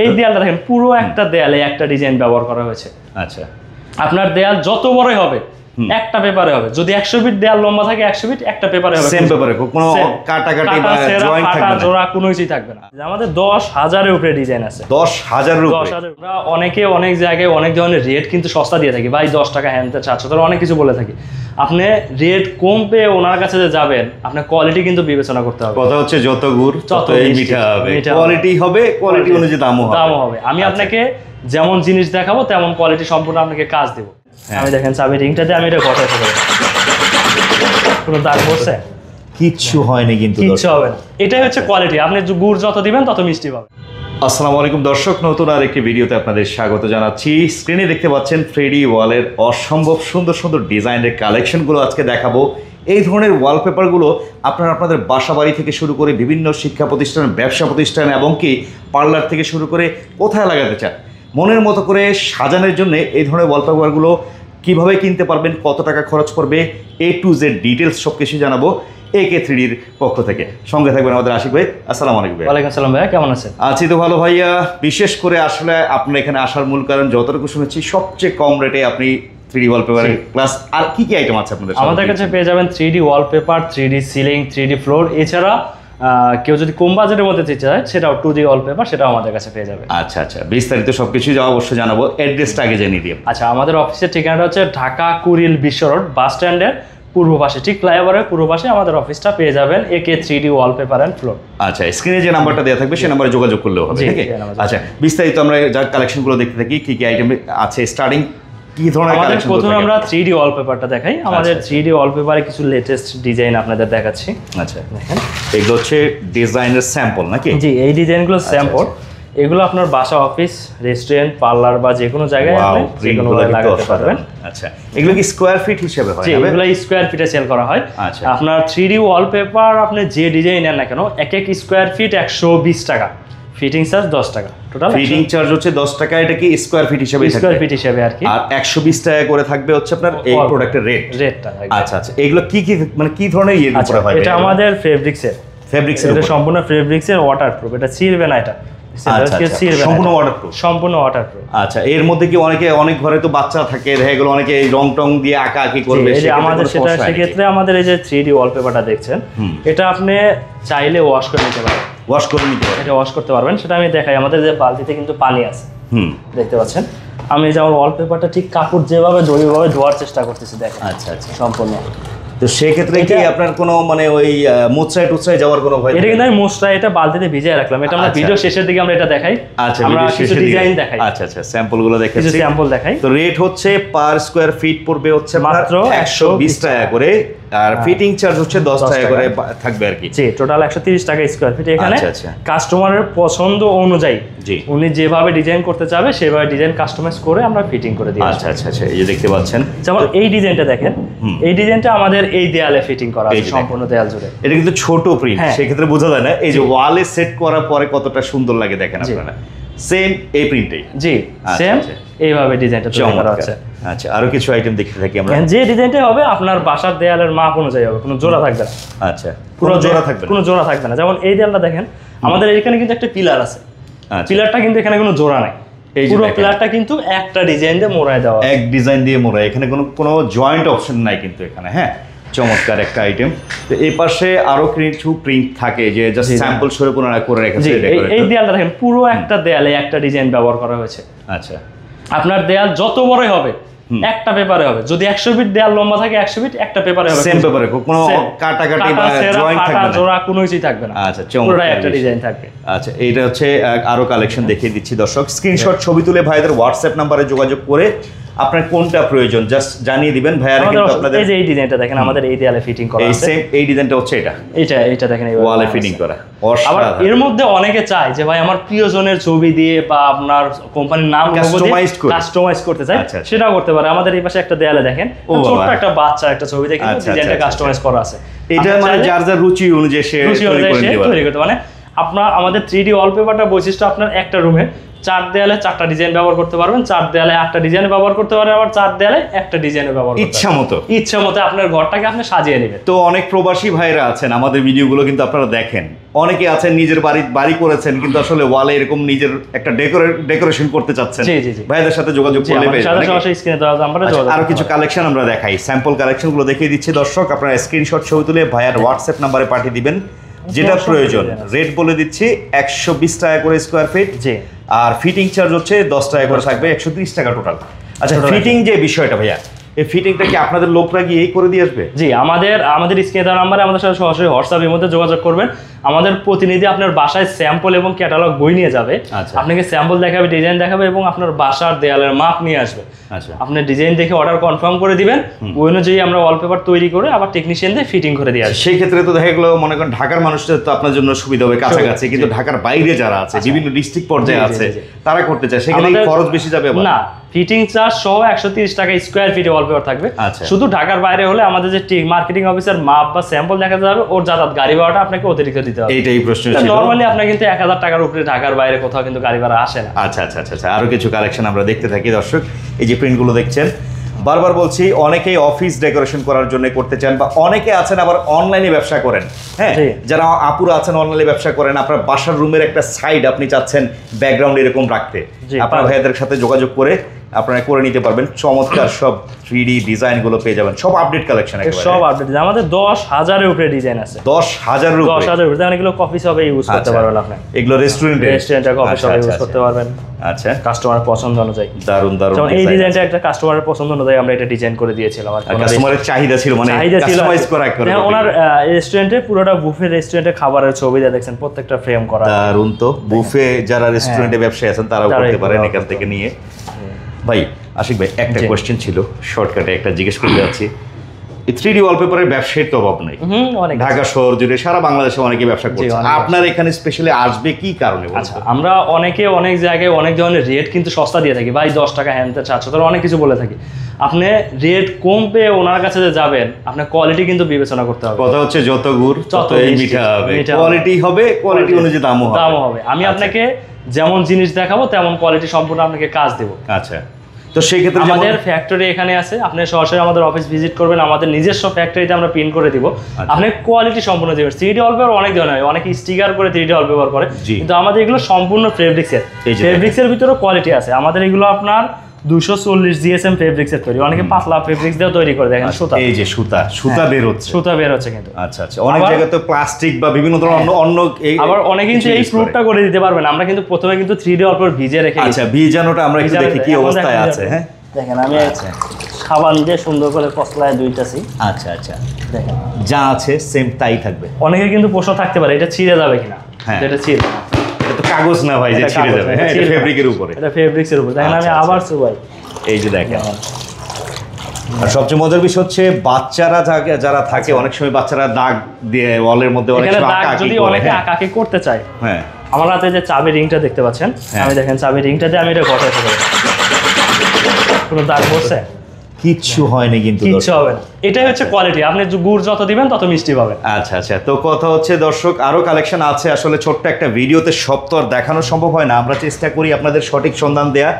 এই দেয়ালটা দেখেন পুরো একটা দেয়ালে একটা ডিজাইন ব্যবহার করা হয়েছে। আচ্ছা, আপনার দেয়াল যত বড়ই হবে একটা পেপারে হবে। যদি 100 ফিট দেয়াল লম্বা থাকে 100 ফিট একটা পেপারে হবে, সেম পেপারে, কোনো কাটাকাটি বা জয়েন্ট থাকবে না, জোড়া কোনো কিছুই থাকবে না। আমাদের 10,000 এর উপরে ডিজাইন আছে। 10,000 এর উপরে। আমরা অনেকে অনেক জায়গায় অনেক ধরনের রেট কিন্তু সস্তা দিয়ে থাকি, ভাই 10 টাকা হ্যান্ড 700 অনেক কিছু বলে থাকি। আপনি রেট কম পেয়ে ওনার কাছে যে যাবেন, আপনার কোয়ালিটি কিন্তু বিবেচনা করতে হবে। কথা হচ্ছে যত গুড় ততই মিঠা হবে, কোয়ালিটি হবে, কোয়ালিটি অনুযায়ী দামও হবে। আমি আপনাকে যেমন জিনিস দেখাবো তেমন কোয়ালিটি সম্পূর্ণ আপনাকে কাজ দেব। আমি দেখেন চাবি রিংটাতে আমি এটা ঘটাইতে পারি, কোনো দাগ পড়ছে? কিচ্ছু হয়নি, কিন্তু কিচ্ছু হবে না। এটাই হচ্ছে কোয়ালিটি। আপনি গুড় যত দিবেন তত মিষ্টি পাবেন। আসসালামু আলাইকুম দর্শক, নতুন আর একটি ভিডিওতে আপনাদের স্বাগত জানাচ্ছি। স্ক্রিনে দেখতে পাচ্ছেন ফ্রেডি ওয়ালের অসম্ভব সুন্দর সুন্দর ডিজাইনের কালেকশনগুলো আজকে দেখাবো। এই ধরনের ওয়ালপেপারগুলো আপনারা আপনাদের বাসা বাড়ি থেকে শুরু করে বিভিন্ন শিক্ষা প্রতিষ্ঠান, ব্যবসা প্রতিষ্ঠান এবং কি পার্লার থেকে শুরু করে কোথায় লাগাতে চান, মনের মতো করে সাজানোর জন্য এই ধরনের ওয়ালপেপারগুলো কীভাবে কিনতে পারবেন, কত টাকা খরচ পড়বে, A to Z ডিটেলস সব কিছু জানাবো AK3Dর পক্ষ থেকে। সঙ্গে থাকবেন আমাদের আশিক ভাই। আসসালামু আলাইকুম ভাই। ওয়ালাইকুম আসসালাম ভাইয়া, কেমন আছেন? আছি তো ভালো ভাইয়া। বিশেষ করে আসলে আপনার এখানে আসার মূল কারণ যতটুকু শুনেছি সবচেয়ে কম রেটে আপনি 3D ওয়ালপেপার প্লাস আর কি কি আইটেম আছে আপনাদের? আমাদের কাছে পেয়ে যাবেন 3D wallpaper, 3D ceiling, 3D floor. এছাড়া কেউ যদি কম বাজেটের মধ্যে দিতে চায় সেটাও 2D ওয়ালপেপার, সেটাও আমাদের কাছে পেয়ে যাবে। আচ্ছা আচ্ছা, বিস্তারিত সবকিছু অবশ্যই জানাবো। অ্যাড্রেসটা আগে জানিয়ে দিই। আচ্ছা, আমাদের অফিসের ঠিকানাটা হচ্ছে ঢাকা কুড়িল বিশ্ব রোড বাস স্ট্যান্ডের পূর্ব পাশে, ঠিক ফ্লাইওভারের পূর্ব পাশে আমাদের অফিসটা পেয়ে যাবেন। AK3D wallpaper and floor. আচ্ছা, স্ক্রিনে যে নাম্বারটা দেওয়া থাকবে সেই নাম্বারে যোগাযোগ করলেও হবে। ঠিক আছে। আচ্ছা, বিস্তারিত আমরা যা কালেকশনগুলো দেখতে থাকি, কি কি আইটেম আছে, স্টার্টিং কি ধরনের কালেকশন? প্রথমে আমরা 3D ওয়ালপেপারটা দেখাই। আমাদের 3D ওয়ালপেপারে কিছু লেটেস্ট ডিজাইন আপনাদের দেখাচ্ছি। আচ্ছা, দেখেন এগুলো হচ্ছে ডিজাইনের স্যাম্পল নাকি? জি, এই ডিজাইনগুলো স্যাম্পল। এগুলো আপনার বাসা, অফিস, রেস্টুরেন্ট, পার্লার বা যে কোনো জায়গায় আপনি যেকোনো লাগাতে পারবেন। আচ্ছা, এগুলো কি স্কয়ার ফিট হিসেবে হয়? জি, এগুলো স্কয়ার ফিটে সেল করা হয়। আচ্ছা, আপনার 3D ওয়ালপেপার আপনি যে ডিজাইন নেন না কেন, এক এক স্কয়ার ফিট 120 টাকা, ফিটিং চার্জ 10 টাকা, টোটাল ফিটিং চার্জ হচ্ছে 10 টাকা। এটা কি স্কয়ার ফিট হিসেবে? স্কয়ার ফিট হিসেবে আর কি। আর 120 টাকা করে থাকবে হচ্ছে আপনার এই প্রোডাক্টের রেটটা। আচ্ছা আচ্ছা, এগুলো কি কি মানে কি ধরনের ইয়ের উপরে হয়? এটা আমাদের ফেব্রিক্সের এটা সম্পূর্ণ ফেব্রিক্সের, ওয়াটারপ্রুফ, এটা ছিঁড়বে না, এটা সম্পূর্ণ ওয়াটারপ্রুফ। আচ্ছা, এর মধ্যে কি অনেক ঘরে তো বাচ্চা থাকে, দেখা গেল অনেকে রং টং দিয়ে আঁকি করবে, আমাদের সেটা সেক্ষেত্রে আমাদের এই যে 3D ওয়ালপেপারটা দেখছেন, এটা আপনি চাইলে ওয়াশ করে নিতে পারবেন। ওয়াশ করে নিতে পারবেন, এটা ওয়াশ করতে পারবেন। সেটা আমি দেখাই। আমাদের যে বালতিতে কিন্তু পানি আছে, দেখতে পাচ্ছেন। আমি যে আমার ওয়ালপেপারটা ঠিক কাপড় যেভাবে ওইভাবে ধোয়ার চেষ্টা করতেছি, দেখেন। আচ্ছা আচ্ছা, সম্পূর্ণ। তো সেক্ষেত্রে কি আপনার কোনো মানে ওই মোচড়ায় যাওয়ার কোনো ভয়? এটা কিন্তু আমি মোচড়ায় এটা বালতিতে ভিজিয়ে রাখলাম। এটা আমরা ভিডিও শেষের দিকে আমরা এটা দেখাই। আচ্ছা, আমরা কিছু ডিজাইন দেখাই। আচ্ছা আচ্ছা, স্যাম্পলগুলো দেখাচ্ছি, কিছু স্যাম্পল দেখাই। তো রেট হচ্ছে পার স্কয়ার ফিট পড়বে হচ্ছে মাত্র 120 টাকা করে, আর ফিটিং চার্জ হচ্ছে 10 টাকা করে থাকবে আর কি। জি, টোটাল 130 টাকা স্কয়ার ফিট। এখানে কাস্টমারের পছন্দ অনুযায়ী উনি যেভাবে ডিজাইন করতে চাবে সেভাবে ডিজাইন কাস্টমাইজ করে আমরা ফিটিং করে দিই। আচ্ছা আচ্ছা আচ্ছা, এই যে দেখতে পাচ্ছেন, যেমন এই ডিজাইনটা দেখেন, এই ডিজাইনটা আমাদের এই দেয়ালে ফিটিং করা আছে, সম্পূর্ণ দেয়াল জুড়ে। এটা কিন্তু ছোট প্রিন্ট, সেক্ষেত্রে বোঝা যায় না। এই যে ওয়ালে সেট করার পরে কতটা সুন্দর লাগে দেখেন আপনারা। সেম এই প্রিন্টেই, জি সেম এইভাবে ডিজাইনটা তৈরি করা আছে। আচ্ছা, আরো কিছু আইটেম দেখতে থাকি আমরা। যে ডিজাইনটা হবে আপনার বাসার দেয়ালের মাপ অনুযায়ী হবে, কোনো জোড়া থাকবে না। আচ্ছা, কোনো জোড়া থাকবে না, কোনো জোড়া থাকবে না। যেমন এই দেয়ালটা দেখেন, আমাদের এখানে কিন্তু একটা পিলার আছে। পিলারটা কিন্তু এখানে কোনো জোড়া নাই, পুরো পিলারটা কিন্তু একটা ডিজাইন দিয়ে মোড়ায় দেওয়া, এক ডিজাইন দিয়ে মোড়ায়। এখানে কোনো জয়েন্ট অপশন নাই কিন্তু এখানে। হ্যাঁ, চমৎকার একটা আইটেম। তো এই পাশে আরো কিছু প্রিন্ট থাকে যে জাস্ট স্যাম্পল সরে করে রেখেছে। এই দেয়ালটা দেখেন, পুরো একটা দেয়ালে একটা ডিজাইন ব্যবহার করা হয়েছে। আচ্ছা, আপনার দেয়াল যত বড়ই হবে একটা পেপারে হবে। যদি 100 ফিট দেয়াল লম্বা থাকে 100 ফিট একটা পেপারে হবে, সেম পেপারে, কোনো কাটাকাটি বা জয়েন্ট থাকবে না, জোড়া কোনো কিছুই থাকবে না। আচ্ছা, চমৎকার একটা ডিজাইন থাকবে। আচ্ছা, এইটা হচ্ছে আরো কালেকশন দেখিয়ে দিচ্ছি দর্শক। স্ক্রিনশট ছবি তুলে ভাইদের হোয়াটসঅ্যাপ নম্বরে যোগাযোগ করে আপনার কোনটা প্রয়োজন জাস্ট জানিয়ে দিবেন। ভাইয়ারা কিন্তু আপনাদের এই যে এই ডিজাইনটা দেখেন, আমাদের এই দেয়ালে ফিটিং করা আছে। এই সেম এই ডিজাইনটা হচ্ছে এটা দেখেন, এই ওয়ালে ফিটিং করা। আবার এর মধ্যে অনেকে চায় যে ভাই আমার প্রিয়জনের ছবি দিয়ে বা আপনার কোম্পানির নাম কাস্টমাইজ করতে চায়, সেটাও করতে পারে। আমাদের এই পাশে একটা দেয়ালে দেখেন ছোট্ট একটা বাচ্চা একটা ছবি দেখেন, ডিজাইনটা কাস্টমাইজ করা আছে। এটা মানে যার যার রুচি অনুযায়ী সে তৈরি করতে পারে। মানে আপনার আমাদের 3D ওয়ালপেপারটা বৈশিষ্ট্য আপনার একটা রুমে 4 দেয়ালে 4টা ডিজাইন ব্যবহার করতে পারবেন, 4 দেয়ালে 8টা ডিজাইন ব্যবহার করতে পারবেন, আবার 4 দেয়ালে একটা ডিজাইনে ব্যবহার করতে পারবেন ইচ্ছা মতো আপনার ঘরটাকে আপনি সাজিয়ে নেবেন। তো অনেক প্রবাসী ভাইরা আছেন, আমাদের ভিডিওগুলো কিন্তু আপনারা দেখেন, অনেকে আছেন নিজের বাড়ি করেছেন কিন্তু আসলে ওয়ালে এরকম নিজের একটা ডেকোরেশন করতে চাচ্ছেন, ভাইদের সাথে যোগাযোগ করলে পেয়ে যাবেন। আরো কিছু কালেকশন আমরা দেখাই, স্যাম্পল কালেকশনগুলো দেখিয়ে দিচ্ছি দর্শক, আপনারা স্ক্রিনশট ছবি তুলে ভাইয়ার হোয়াটসঅ্যাপ নাম্বারে পাঠিয়ে দিবেন যেটা প্রয়োজন। রেট বলে দিচ্ছি 120 টাকা করে স্কোয়ার ফিট, আর ফিটিং চার্জ হচ্ছে 10 টাকা করে থাকবে, 130 টাকা টোটাল। আচ্ছা, ফিটিং যে বিষয়টা ভাইয়া, এই ফিটিংটা কি আপনাদের লোকরা গিয়ে করে দিয়ে আসবে? জি, আমাদের স্ক্রিনে দেওয়া নাম্বারে আমাদের সাথে সরাসরি হোয়াটসঅ্যাপের মধ্যে যোগাযোগ করবেন। আমাদের প্রতিনিধি আপনার বাসায় স্যাম্পল এবং ক্যাটালগ বই নিয়ে যাবে, আপনাকে স্যাম্পল দেখাবে, ডিজাইন দেখাবে এবং আপনার বাসার দেয়ালের মাপ নিয়ে আসবে। আপনি ডিজাইন দেখে অর্ডার কনফার্ম করে দিবেন, ওই অনুযায়ী আমরা ওয়ালপেপার তৈরি করে আবার টেকনিশিয়ান দিয়ে ফিটিং করে দিয়ে আসি। সেই ক্ষেত্রে তো দেখা গেলো মনে করেন ঢাকার মানুষদের তো আপনার জন্য সুবিধা হবে কাছাকাছি, কিন্তু ঢাকার বাইরে যারা আছে, বিভিন্ন ডিস্ট্রিক্ট পর্যায়ে আছে, তারা করতে চায়, সেখানে খরচ বেশি যাবে না? ফিটিং চার্জ সহ 130 টাকা স্কোয়ার ফিটে ওয়ালপেপার থাকবে। শুধু ঢাকার বাইরে হলে আমাদের যে মার্কেটিং অফিসার মাপ বা স্যাম্পল দেখাতে যাবে, ওর যাতায়াত গাড়ি ভাড়াটা আপনাকে অতিরিক্ত দিতে হবে। এইটাই প্রশ্ন ছিল। নরমালি আপনার কিন্তু 1000 টাকার উপরে ঢাকার বাইরে কোথাও কিন্তু গাড়ি ভাড়া আসে না। আচ্ছা আচ্ছা আচ্ছা, আরো কিছু কালেকশন আমরা দেখতে থাকি দর্শক। এই যে প্রিন্টগুলো দেখছেন, বারবার বলছি, অনেকেই অফিস ডেকোরেশন করার জন্য করতে চান, বা অনেকে আছেন আবার অনলাইনে ব্যবসা করেন। হ্যাঁ, যারা আপুরা আছেন অনলাইনে ব্যবসা করেন, আপনার বাসার রুমের একটা সাইড আপনি চাচ্ছেন ব্যাকগ্রাউন্ড এরকম রাখতে, আপনার ভাইয়াদের সাথে যোগাযোগ করে আপনারা করে নিতে পারবেন। চমৎকার সব 3D ডিজাইনগুলো পেয়ে যাবেন, সব আপডেট কালেকশন, সব আপডেট। আমাদের 10,000 এর উপরে ডিজাইন আছে, 10,000 এর উপরে। এগুলো কফি শপে ইউজ করতে পারবেন আপনি, এগুলো রেস্টুরেন্টে কফি শপে ইউজ করতে পারবেন। আচ্ছা, কাস্টমার পছন্দ অনুযায়ী। দারুন দারুন। এই ডিজাইনটা একটা কাস্টমারের পছন্দ অনুযায়ী আমরা এটা ডিজাইন করে দিয়েছিলাম, আর কাস্টমারের চাহিদা ছিল, মানে কাস্টমাইজ করা করে। ওনার রেস্টুরেন্টে পুরোটা বুফে রেস্টুরেন্টে খাবারের ছবিটা দেখছেন, প্রত্যেকটা ফ্রেম করা। দারুন। তো বুফে যারা রেস্টুরেন্টে ব্যবসায়ী আছেন তারাও করতে পারেন এখান থেকে নিয়ে। ভাই আশিক ভাই, একটা কোয়েশ্চেন ছিল, শর্টকাটে একটা জিজ্ঞেস করতে যাচ্ছি। এই 3D ওয়ালপেপারের ব্যবসার তো অভাব নেই, ঢাকা শহর জুড়ে সারা বাংলাদেশে অনেকে ব্যবসা করছে, আপনার এখানে স্পেশালি আসবে কি কারণে? আচ্ছা, আমরা অনেকে অনেক জায়গায় অনেক ধরনের রেট কিন্তু সস্তা দিয়ে থাকি, ভাই 10 টাকা হ্যান্ডতে 400 অনেক কিছু বলে থাকি। আপনি রেট কম পেয়ে ওনার কাছে যে যাবেন, আপনার কোয়ালিটি কিন্তু বিবেচনা করতে হবে। কথা হচ্ছে যত গুড় ততই মিঠা হবে, কোয়ালিটি হবে, কোয়ালিটি অনুযায়ী দামও হবে। আমি আপনাকে যেমন জিনিস দেখাবো তেমন কোয়ালিটি সম্পূর্ণ আপনাকে কাজ দেবো। আচ্ছা, তো সেই ক্ষেত্রে আমাদের ফ্যাক্টরি এখানে আছে, আপনি সরাসরি আমাদের অফিস ভিজিট করবেন, আমাদের নিজস্ব ফ্যাক্টরিতে আমরা প্রিন্ট করে দিব, আপনি কোয়ালিটি সম্পূর্ণ দেবেন। 3D ওয়ালপেপার অনেক ধরনের হয়, অনেকে স্টিকার করে 3D ওয়ালপেপার করে, কিন্তু আমাদের এগুলো সম্পূর্ণ ফেব্রিক্সের ভিতরে কোয়ালিটি আছে। আমাদের এগুলো আপনার 240 জিএসএম ফেব্রিক্সের তৈরি, অনেকে পাতলা ফেব্রিক্স দিয়ে তৈরি করে, দেখেন সুতা, এই যে সুতা বের হচ্ছে কিন্তু। আচ্ছা আচ্ছা, অনেক জায়গায় তো প্লাস্টিক বা বিভিন্ন ধরনের অন্য আবার অনেকে কিন্তু এই প্রুফটা করে দিতে পারবেন। আমরা কিন্তু প্রথমে কিন্তু 3D ওয়ালপেপার ভিজিয়ে রেখে, আচ্ছা, ভিজানোটা আমরা একটু দেখি কি অবস্থায় আছে। হ্যাঁ, দেখেন আমি সাবান দিয়ে সুন্দর করে কসলায় দুইটাছি। আচ্ছা আচ্ছা, দেখেন যা আছে সেম তাই থাকবে। অনেকে কিন্তু প্রশ্ন থাকতে পারে এটা ছিঁড়ে যাবে কিনা। এটা ছিঁড়ে, এটা তো কাগজ না ভাই যে ছিঁড়ে যাবে। হ্যাঁ, এটা ফেব্রিকের উপরে, এটা ফেব্রিক্সের উপরে। দেখেন আমি আবার চুবাই, এই যে দেখেন। আর সবচেয়ে মজার বিষয় হচ্ছে বাচ্চারা যারা থাকে, অনেক সময় বাচ্চারা দাগ দিয়ে ওয়ালের মধ্যে অনেক সময় আঁকাকি করতে চায়। হ্যাঁ, আমার হাতে যে চাবি রিংটা দেখতে পাচ্ছেন, আমি দেখেন চাবি রিংটা দিয়ে আমি এটা ঘটাই ফেলবো, কোনো দাগ পড়ছে? কিচ্ছু হয়নি, কিন্তু কিচ্ছু হবে না। এটাই হচ্ছে কোয়ালিটি, আপনি গুড় যত দিবেন তত মিষ্টি পাবেন। আচ্ছা আচ্ছা, তো কথা হচ্ছে দর্শক, আরো কালেকশন আছে, আসলে ছোট্ট একটা ভিডিওতে সব তো আর দেখানো সম্ভব হয় না। আমরা চেষ্টা করি আপনাদের সঠিক সন্ধান দেয়া,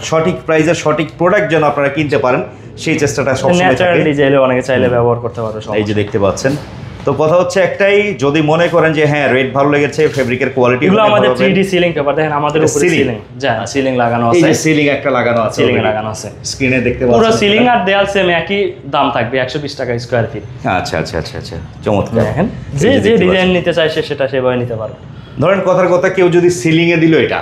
সঠিক প্রাইসে সঠিক প্রোডাক্ট যেন আপনারা কিনতে পারেন, সেই চেষ্টাটা সবসময় থাকে। ডিজাইনে অনেকে চাইলে ব্যবহার করতে পারবে। এই যে দেখতে পাচ্ছেন, তো কথা হচ্ছে একটাই, যদি মনে করেন যে হ্যাঁ রেট ভালো লেগেছে, ফেব্রিকের কোয়ালিটি, এগুলো আমাদের 3D সিলিং পেপার, দেখেন আমাদের উপরে সিলিং, সিলিং লাগানো আছে, এই যে সিলিং একটা লাগানো আছে, সিলিং লাগানো আছে, স্ক্রিনে দেখতে পাচ্ছেন। পুরো সিলিং আর দেয়াল সেম একই দাম থাকবে, 120 টাকা স্কয়ার ফিট। আচ্ছা আচ্ছা আচ্ছা আচ্ছা, চমৎকার। দেখেন যে ডিজাইন নিতে চায় সেটা সেভাবে নিতে পারবে। ধরেন কথার কথা, কেউ যদি সিলিং এ দিল এটা,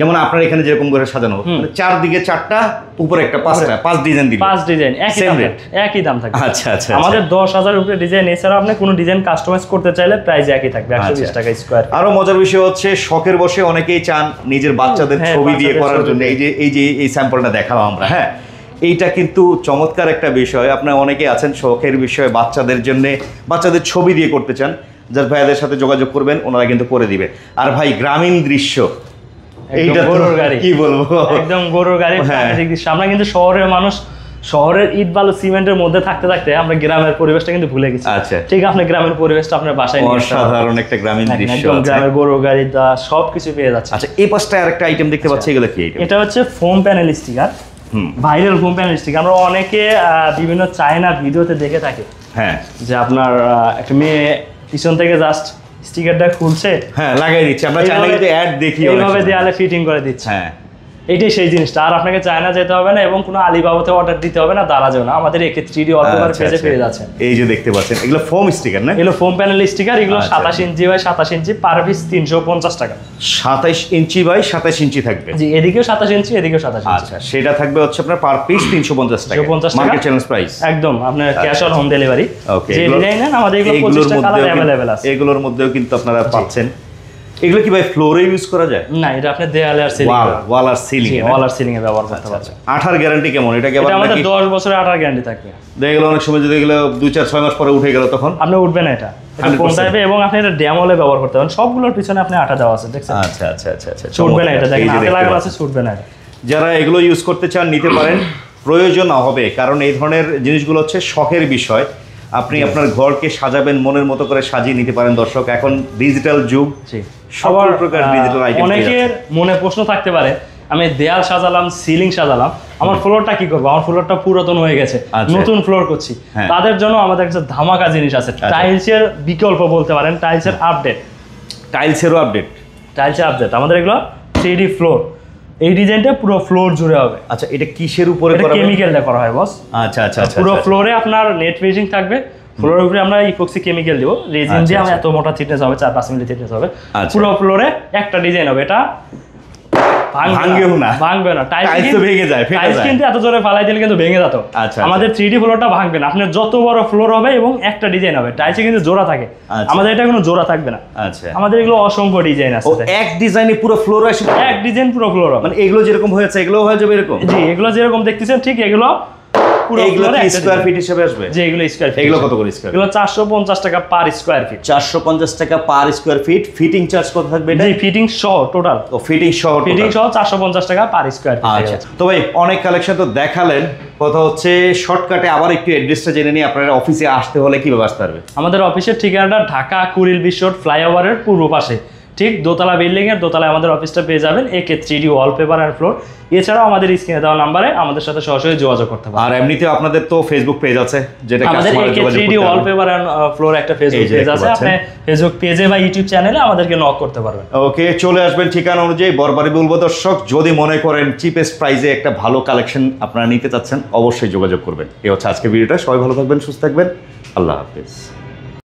যেমন আপনার এখানে যেরকম করে সাজানো, চারদিকে 4টা, উপরে একটা 5টা, 5 ডিজাইন দিল, 5 ডিজাইন একই দাম থাকবে। আচ্ছা আচ্ছা, আমাদের 10,000 উপরে ডিজাইন, এছাড়া আপনি কোনো ডিজাইন কাস্টমাইজ করতে চাইলে প্রাইস একই থাকবে, 120 টাকা স্কয়ার। আরো মজার বিষয় হচ্ছে, শখের বসে অনেকেই চান নিজের বাচ্চাদের ছবি দিয়ে করার জন্য, এই স্যাম্পলটা দেখালাম আমরা। হ্যাঁ, এইটা কিন্তু চমৎকার একটা বিষয়। আপনার অনেকে আছেন শখের বিষয়ে বাচ্চাদের জন্য, বাচ্চাদের ছবি দিয়ে করতে চান, যার ভাইয়াদের সাথে যোগাযোগ করবেন, ওনারা কিন্তু করে দিবে। আর ভাই গ্রামীণ দৃশ্য, এইটা গরুর গাড়ি, কি বলবো, একদম গরুর গাড়ি। আমরা কিন্তু শহরের মানুষ শহরের ইট বালু সিমেন্টের মধ্যে থাকতে থাকতে আমরা গ্রামের পরিবেশটা কিন্তু ভুলে গেছি। আচ্ছা, ঠিক আপনি গ্রামের পরিবেশটা আপনার বাসায় নিয়ে আসতে পারবেন। অসাধারণ একটা গ্রামীণ দৃশ্য একদম আছে। গ্রামের গরু গাড়ি দা সবকিছু পেয়ে যাচ্ছে। আচ্ছা, এই পাশটায় আরেকটা আইটেম দেখতে পাচ্ছি, এগুলো কি আইটেম? এটা হচ্ছে foam panel sticker, viral foam panel sticker. আমরা অনেকে বিভিন্ন চায়না ভিডিওতে দেখে থাকি, হ্যাঁ, যে আপনার একটা মেয়ে পিছন থেকে জাস্ট স্টিকারটা খুলছে, হ্যাঁ, লাগাই দিচ্ছে। আমরা চাইলে কিন্তু অ্যাড দেখি এইভাবে দেয়ালে ফিটিং করে দিচ্ছে। হ্যাঁ, এইটাই সেই জিনিসটা। আর আপনাকে চায়না যেতে হবে না এবং কোনো আলিবাবাতে অর্ডার দিতে হবে না, দারাজেও না। আমাদের এই 3D ওয়ালপেপার পেজে পেয়ে যাচ্ছেন। এই যে দেখতে পাচ্ছেন, এগুলো ফোম স্টিকার না? এগুলো ফোম প্যানেল স্টিকার। এগুলো 27 inch by 27 inch, per piece 350 টাকা। 27 ইঞ্চি বাই 27 ইঞ্চি থাকবে। জি, এদিকেও 27 ইঞ্চি, এদিকেও 27 ইঞ্চি। আচ্ছা, সেটা থাকবে হচ্ছে আপনার পার পিস 350 টাকা, 350 টাকা মার্কেট চ্যালেঞ্জ প্রাইস। একদম আপনার ক্যাশ অন হোম ডেলিভারি। ওকে, যে ডিজাইন নেন আমাদের এগুলো 25 টা কালার अवेलेबल আছে। এগুলোর মধ্যেও কিন্তু আপনারা পাচ্ছেন। এগুলো কি ভাই ফ্লোরে ইউজ করা যায়? না, এটা আপনি দেয়ালে আর সিলিং, ওয়াল আর সিলিং, ওয়াল আর সিলিং এ ব্যবহার করতে পারবেন। আঠার গ্যারান্টি কেমন? এটা কি এটা আবার আমাদের নাকি 10 বছরের আঠার গ্যারান্টি থাকবে। দেখা গেল অনেক সময় যদি এগুলো 2-4-6 মাস পরে উঠে গেল তখন আপনি উঠবে না। এটা 100% কোন টাইপে, এবং আপনি এটা ডেমোলে ব্যবহার করতে পারেন। সবগুলোর পিছনে আপনি আটা দেওয়া আছে, দেখছেন? আচ্ছা আচ্ছা আচ্ছা আচ্ছা, ছুটবে না এটা, দেখেন এই যে হাতে দেখতে লাগানো পাচ্ছেন। আছে, ছুটবে না এটা। যারা এগুলো ইউজ করতে চান নিতে পারেন, প্রয়োজন হবে, কারণ এই ধরনের জিনিসগুলো হচ্ছে শখের বিষয়। আপনি আপনার ঘরকে সাজাবেন, মনের মতো করে সাজিয়ে নিতে পারেন। দর্শক, এখন ডিজিটাল যুগ, সবার প্রকার ডিজিটাল আইটেম। অনেকের মনে প্রশ্ন থাকতে পারে, আমি দেয়াল সাজালাম, সিলিং সাজালাম, আমার ফ্লোরটা কি করবো? আমার ফ্লোরটা পুরাতন হয়ে গেছে, নতুন ফ্লোর করছি। তাদের জন্য আমাদের কাছে ধামাকা জিনিস আছে। টাইলসের বিকল্প বলতে পারেন, টাইলসের আপডেট। টাইলসেরও আপডেট? টাইলসের আপডেট আমাদের এগুলো 3D ফ্লোর। এই ডিজাইনটা পুরো ফ্লোর জুড়ে হবে। আচ্ছা, এটা কিসের উপরে করা হবে? কেমিক্যালটা করা হয় বস। আচ্ছা আচ্ছা আচ্ছা, পুরো ফ্লোরে আপনার নেট ফিনিশিং থাকবে। ফ্লোরের উপরে আমরা ইপক্সি কেমিক্যাল দিব, রেজিন দিয়ে আমরা এত মোটা থিকনেস হবে, 4-5 মিলি থিকনেস হবে। পুরো ফ্লোরে একটা ডিজাইন হবে। এটা ভাঙবে না। টাইলস তো ভেঙে যায়, টাইলস কিন্তু এত জোরে ফালাই দিলে কিন্তু ভেঙে যেত। আমাদের 3D ফ্লোরটা ভাঙবে না। আপনার যত বড় ফ্লোর হবে এবং একটা ডিজাইন হবে, টাইলসে কিন্তু জোড়া থাকে। আমাদের এটা কোনো জোড়া থাকবে না। আচ্ছা, আমাদের এগুলো অসংখ্য ডিজাইন আছে। এক ডিজাইনে পুরো ফ্লোর আসে? এক ডিজাইন পুরো ফ্লোর হবে। মানে এগুলো যেরকম হয়েছে এগুলো হয়ে যাবে এরকম? জি, এগুলো যেরকম দেখতেছেন ঠিক এগুলো পুরো ফ্লোরে স্কয়ার ফিট হিসেবে আসবে। যে এগুলো স্কয়ার ফিট। এগুলো কত করে স্কয়ার? এগুলো 450 টাকা পার স্কয়ার ফিট। 450 টাকা per square feet. Fitting charge কত থাকবে এটা? জি, ফিটিং সহ টোটাল। ও, ফিটিং সহ 450 টাকা পার স্কয়ার ফিট। আচ্ছা, তো ভাই অনেক কালেকশন তো দেখালেন, কথা হচ্ছে শর্টকাটে আবার একটু অ্যাড্রেসটা জেনে নিই। আপনারা অফিসে আসতে হলে কিভাবে আসতে পারবে? আমাদের অফিসের ঠিকানাটা ঢাকা কুড়িল বিশ্ব ফ্লাইওভারের পূর্ব পাশে, ঠিক দোতলা বিল্ডিং এর দোতলায় আমাদের অফিসটা পেয়ে যাবেন। একে 3D ওয়ালপেপার এন্ড ফ্লোর। এছাড়াও আমাদের স্ক্রিনে দেওয়া নাম্বারে আমাদের সাথে সরাসরি যোগাযোগ করতে পারেন। আর এমনিতেও আপনাদের তো ফেসবুক পেজ আছে, যেটা আমাদের একে 3D ওয়ালপেপার এন্ড ফ্লোর একটা ফেসবুক পেজ আছে। আপনি ফেসবুক পেজে বা ইউটিউব চ্যানেলে আমাদেরকে নক করতে পারবেন। ওকে, চলে আসবেন ঠিকানা অনুযায়ী। বরবারই বলবো দর্শক, যদি মনে করেন চিপেস্ট প্রাইসে একটা ভালো কালেকশন আপনারা নিতে চাচ্ছেন, অবশ্যই যোগাযোগ করবেন। এই হচ্ছে আজকের ভিডিওটা। সবাই ভালো থাকবেন, সুস্থ থাকবেন। আল্লাহ হাফেজ।